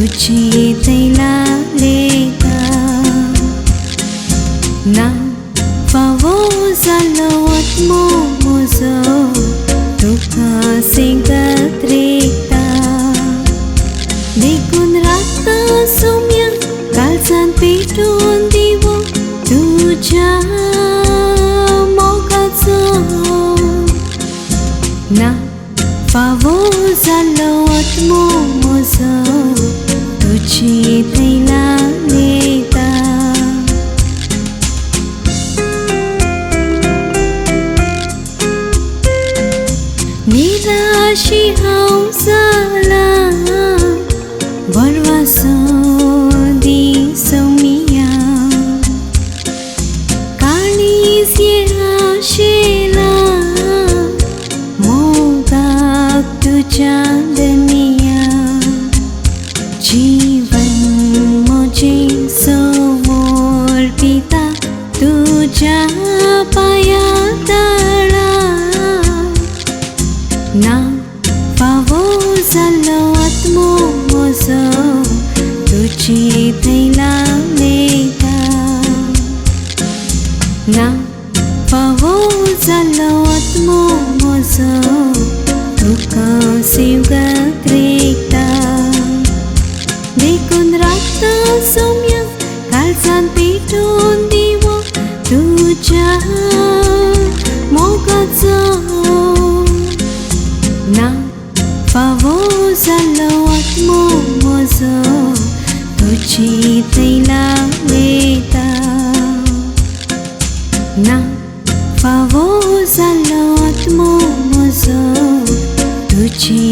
तुझी तैला लेता ना fawozalat mozo tuka singatrita dikun rata sumya kalsan pitun divo tuja mokazo na fawozalat mozo tuji thaila leta Nirashi hausala barwaso di somia kanis ye ashela mogak tu chandaniya जीवन मुझे समर्पिता तुझा पाया तळा ना fawozalat mozo तुझी तैला लेता ना fawozalat mozo तुका सिवगात्रेता dikun rata sumya kalsan pitun divo tuja mokazo na fawozalat mozo tuji thaila leta na fawozalat mozo tuji